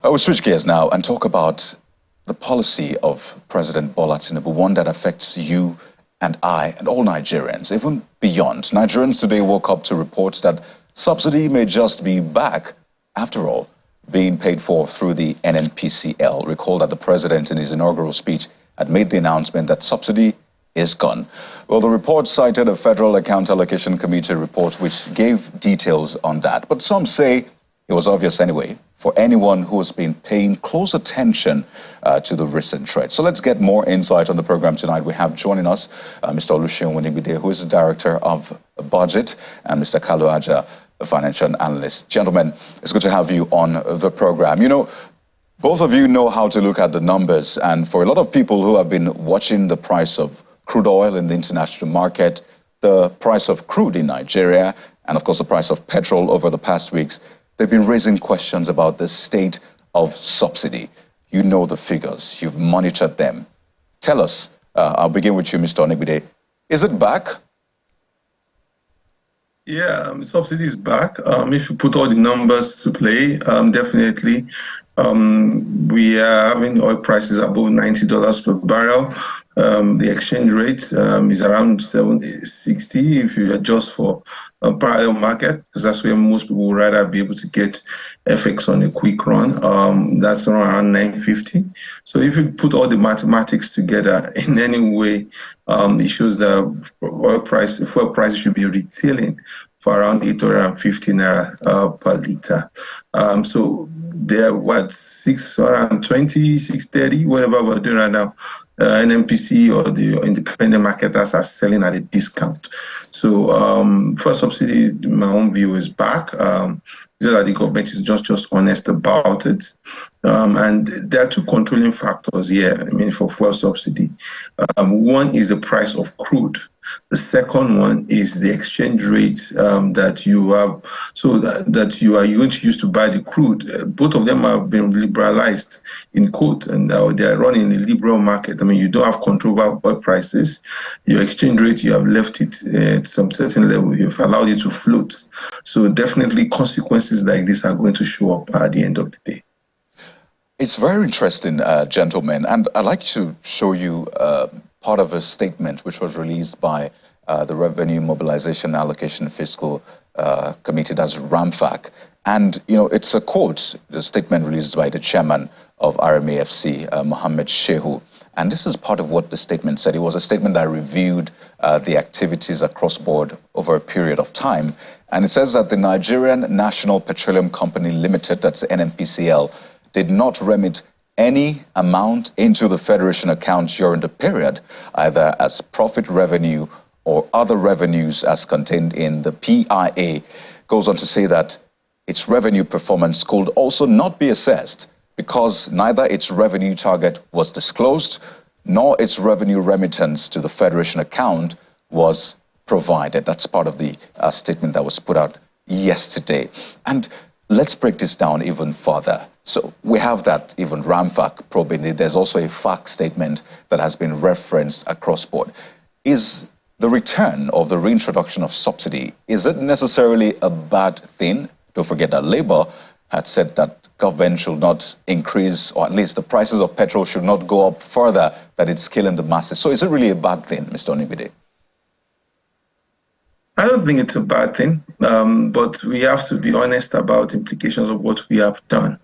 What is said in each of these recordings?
I will switch gears now and talk about the policy of President Bola Tinubu, one that affects you and I and all Nigerians, even beyond. Nigerians today woke up to reports that subsidy may just be back, after all, being paid for through the NNPCL. Recall that the president in his inaugural speech had made the announcement that subsidy is gone. Well, the report cited a Federal Account Allocation Committee report which gave details on that. But some say it was obvious anyway for anyone who has been paying close attention to the recent trade. So let's get more insight on the program tonight. We have joining us Mr. Oluseun Winibide, who is the Director of Budget, and Mr. Kalu Aja, the financial analyst. Gentlemen, it's good to have you on the program. You know, both of you know how to look at the numbers, and for a lot of people who have been watching the price of crude oil in the international market, the price of crude in Nigeria, and of course the price of petrol over the past weeks, they've been raising questions about the state of subsidy. You know the figures, you've monitored them. Tell us, I'll begin with you, Mr. Onibide, is it back? Yeah, subsidy is back. If you put all the numbers to play, definitely. We are having oil prices above $90 per barrel. The exchange rate is around 60 if you adjust for a parallel market, because that's where most people would rather be able to get FX on a quick run. That's around 950. So if you put all the mathematics together in any way, it shows that fuel prices should be retailing for around 850 naira per liter. So they're what, 620, 630, whatever we're doing right now. NNPC or the independent marketers are selling at a discount. So first subsidy, in my own view, is back. So that the government is just honest about it. And there are two controlling factors here, I mean, for fuel subsidy. One is the price of crude. The second one is the exchange rate that you have, so that you are going to use to buy the crude. Both of them have been liberalized in quote, and they are running a liberal market. I mean, you don't have control over oil prices. Your exchange rate, you have left it at some certain level. You've allowed it to float. So definitely consequences like this are going to show up at the end of the day. It's very interesting, gentlemen, and I'd like to show you part of a statement which was released by the Revenue Mobilization Allocation Fiscal Committee, that's RAMFAC. And, you know, it's a quote, the statement released by the chairman of RMAFC, Mohammed Shehu. And this is part of what the statement said. It was a statement that reviewed the activities across board over a period of time. And it says that the Nigerian National Petroleum Company Limited, that's NNPCL, did not remit any amount into the Federation account during the period, either as profit revenue or other revenues as contained in the PIA. Goes on to say that its revenue performance could also not be assessed because neither its revenue target was disclosed nor its revenue remittance to the Federation account was provided. That's part of the statement that was put out yesterday. And let's break this down even further. So we have that even RAMFAC probing it. There's also a FAC statement that has been referenced across board. Is the return of the reintroduction of subsidy, is it necessarily a bad thing? Don't forget that Labour had said that government should not increase, or at least the prices of petrol should not go up further, that it's killing the masses. So is it really a bad thing, Mr. Onibide? I don't think it's a bad thing, but we have to be honest about implications of what we have done.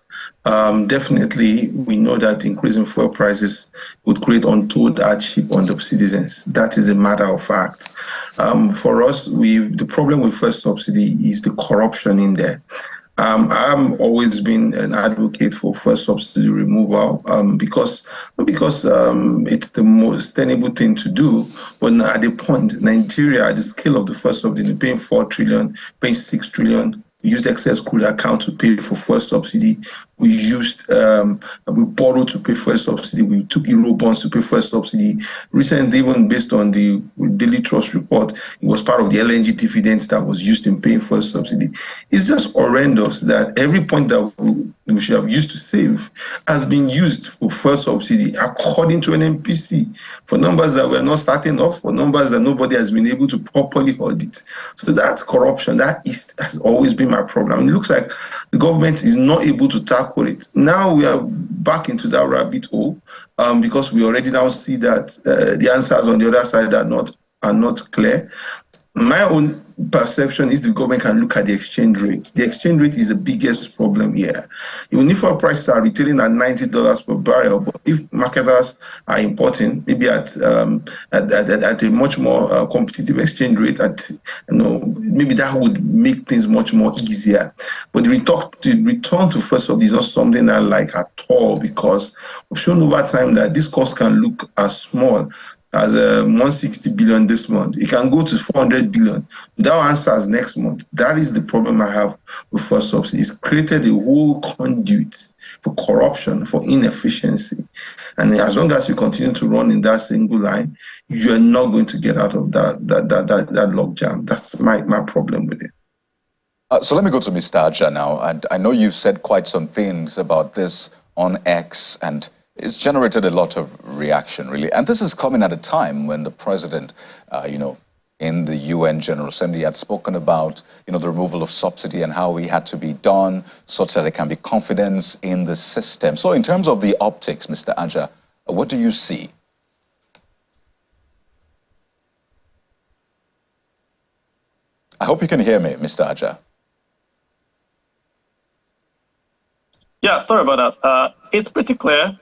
Definitely, we know that increasing fuel prices would create untold hardship on the citizens. That is a matter of fact. For us, the problem with fuel subsidy is the corruption in there. I've always been an advocate for fuel subsidy removal because it's the most sustainable thing to do. But at the point, Nigeria, at the scale of the fuel subsidy, paying 4 trillion, paying 6 trillion, we used excess crude account to pay for fuel subsidy. We borrowed to pay fuel subsidy. We took Euro bonds to pay fuel subsidy. Recently, even based on the Daily Trust report, it was part of the LNG dividends that was used in paying fuel subsidy. It's just horrendous that every point that we should have used to save has been used for fuel subsidy according to an NPC for numbers that were not starting off, for numbers that nobody has been able to properly audit. So that's corruption. That has always been my problem. It looks like the government is not able to tackle it. Now we are back into that rabbit hole because we already now see that the answers on the other side are not clear. My own perception is the government can look at the exchange rate. The exchange rate is the biggest problem here. Even if our prices are retailing at $90 per barrel, but if marketers are importing, maybe at a much more competitive exchange rate, maybe that would make things much more easier. But the return to first of is not something I like at all, because we've shown over time that this cost can look as small as 160 billion this month. It can go to 400 billion without answers next month. That is the problem I have with first subsidy. It's created a whole conduit for corruption, for inefficiency. And as long as you continue to run in that single line, you're not going to get out of that logjam. That's my problem with it. So let me go to Mr. Aja now. And I know you've said quite some things about this on X, and it's generated a lot of reaction, really. And this is coming at a time when the president, in the UN General Assembly had spoken about, the removal of subsidy and how it had to be done such that there can be confidence in the system. So in terms of the optics, Mr. Aja, what do you see? I hope you can hear me, Mr. Aja. Yeah, sorry about that. It's pretty clear.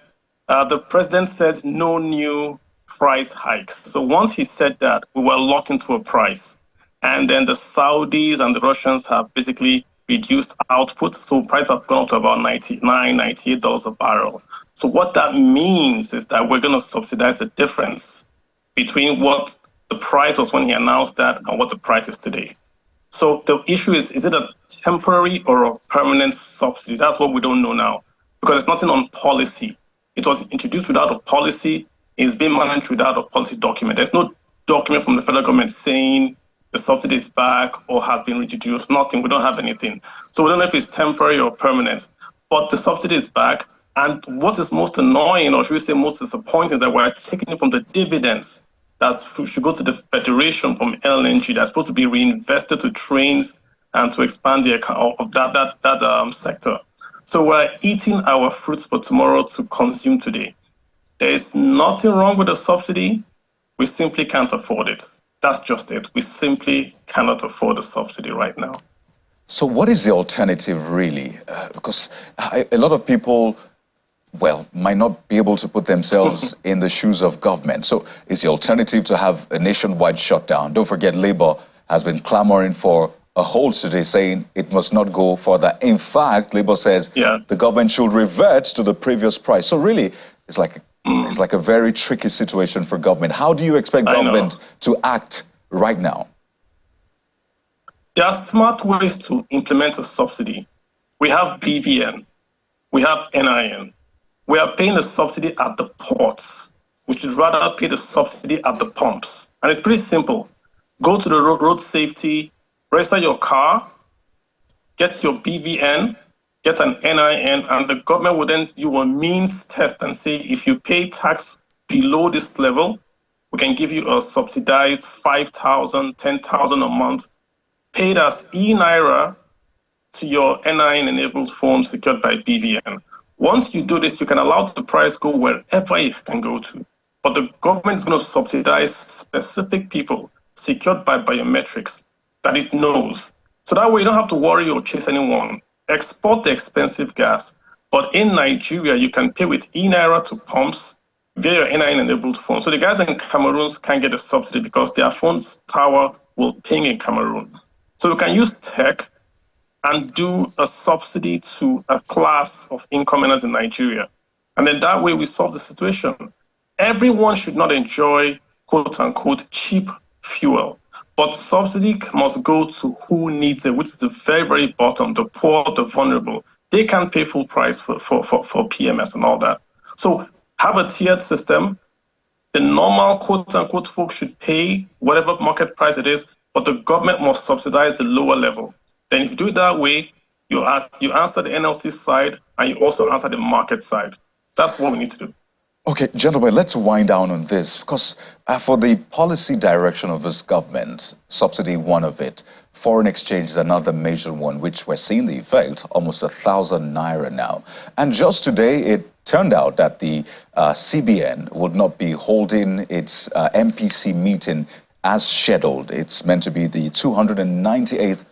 The president said no new price hikes. So once he said that, we were locked into a price. And then the Saudis and the Russians have basically reduced output. So prices have gone up to about $99, $98 a barrel. So what that means is that we're going to subsidize the difference between what the price was when he announced that and what the price is today. So the issue is it a temporary or a permanent subsidy? That's what we don't know now, because it's nothing on policy. It was introduced without a policy. It's been managed without a policy document. There's no document from the federal government saying the subsidy is back or has been reduced. Nothing. We don't have anything. So we don't know if it's temporary or permanent. But the subsidy is back. And what is most annoying, or should we say most disappointing, is that we're taking it from the dividends that should go to the federation from LNG that's supposed to be reinvested to trains and to expand the account of that sector. So we're eating our fruits for tomorrow to consume today. There is nothing wrong with the subsidy. We simply can't afford it. That's just it. We simply cannot afford the subsidy right now. So what is the alternative, really? Because a lot of people, might not be able to put themselves in the shoes of government. So is the alternative to have a nationwide shutdown? Don't forget, Labour has been clamoring for a hold today, saying it must not go further. In fact, Labour says the government should revert to the previous price. So really, it's like a very tricky situation for government. How do you expect government to act right now? There are smart ways to implement a subsidy. We have BVN. We have NIN. We are paying the subsidy at the ports. We should rather pay the subsidy at the pumps. And it's pretty simple. Go to the road safety, register your car, get your BVN, get an NIN, and the government will then do a means test and say, if you pay tax below this level, we can give you a subsidized 5,000, 10,000 a month, paid as e-Naira to your NIN-enabled phone secured by BVN. Once you do this, you can allow the price go wherever it can go to. But the government is going to subsidize specific people secured by biometrics that it knows. So that way you don't have to worry or chase anyone. Export the expensive gas. But in Nigeria, you can pay with e-Naira to pumps via your NIN-enabled phone. So the guys in Cameroon can't get a subsidy because their phone's tower will ping in Cameroon. So we can use tech and do a subsidy to a class of income earners in Nigeria. And then that way we solve the situation. Everyone should not enjoy, quote unquote, cheap fuel. But subsidy must go to who needs it, which is the very, very bottom, the poor, the vulnerable. They can't pay full price for PMS and all that. So have a tiered system. The normal, quote unquote, folks should pay whatever market price it is, but the government must subsidize the lower level. Then if you do it that way, you answer the NLC side and you also answer the market side. That's what we need to do. Okay, gentlemen, let's wind down on this because for the policy direction of this government, subsidy one of it, foreign exchange is another major one, which we're seeing the effect, almost 1,000 naira now. And just today, it turned out that the CBN would not be holding its MPC meeting as scheduled. It's meant to be the 298th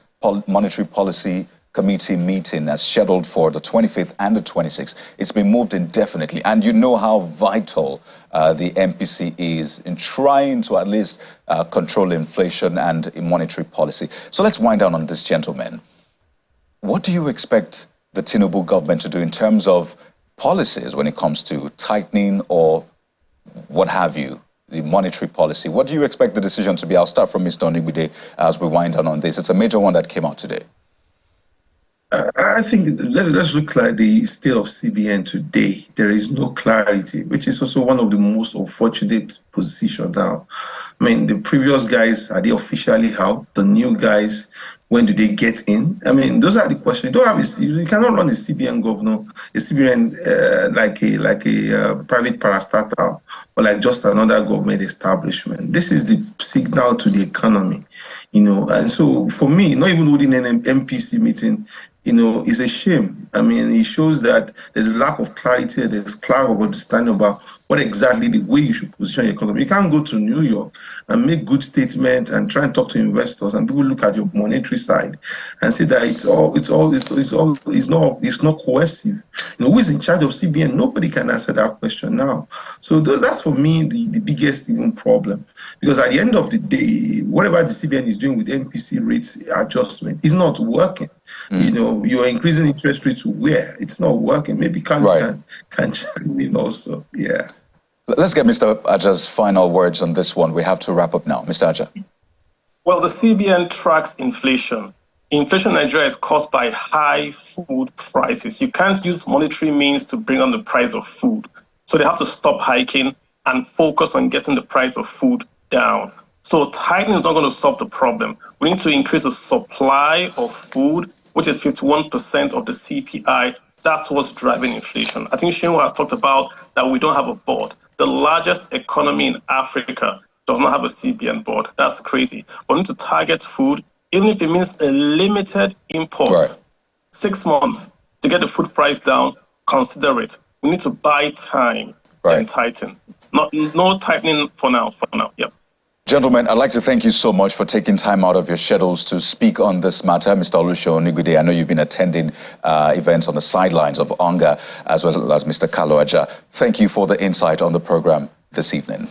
Monetary Policy Committee meeting as scheduled for the 25th and the 26th. It's been moved indefinitely. And you know how vital the MPC is in trying to at least control inflation and in monetary policy. So let's wind down on this, gentlemen. What do you expect the Tinubu government to do in terms of policies when it comes to tightening or what have you, the monetary policy? What do you expect the decision to be? I'll start from Mr. Onigbude as we wind down on this. It's a major one that came out today. I think let's look at the state of CBN today. There is no clarity, which is also one of the most unfortunate positions now. I mean, the previous guys, are they officially out? The new guys, when do they get in? I mean, those are the questions. You cannot run a CBN governor, a CBN like a private parastatal or like just another government establishment. This is the signal to the economy, you know. And so for me, not even holding an MPC meeting, you know, is a shame. I mean, it shows that there's a lack of clarity, there's lack of understanding about what exactly the way you should position your economy. You can't go to New York and make good statements and try and talk to investors, and people look at your monetary side and say that it's not cohesive. You know, who is in charge of CBN? Nobody can answer that question now. So that's for me the biggest even problem, because at the end of the day, whatever the CBN is doing with MPC rates adjustment is not working. You know, you're increasing interest rates where it's not working. Maybe can chime in also. Yeah. Let's get Mr. Aja's final words on this one. We have to wrap up now. Mr. Aja. Well, the CBN tracks inflation. Inflation in Nigeria is caused by high food prices. You can't use monetary means to bring down the price of food. So they have to stop hiking and focus on getting the price of food down. So tightening is not going to solve the problem. We need to increase the supply of food, which is 51% of the CPI. That's what's driving inflation. I think Shehu has talked about that we don't have a board. The largest economy in Africa does not have a CBN board. That's crazy. But we need to target food, even if it means a limited import. 6 months to get the food price down, consider it. We need to buy time and tighten. No tightening for now. Yep. Gentlemen, I'd like to thank you so much for taking time out of your schedules to speak on this matter. Mr. Olusegun Onigbude, I know you've been attending events on the sidelines of ONGA, as well as Mr. Kalo Aja. Thank you for the insight on the program this evening.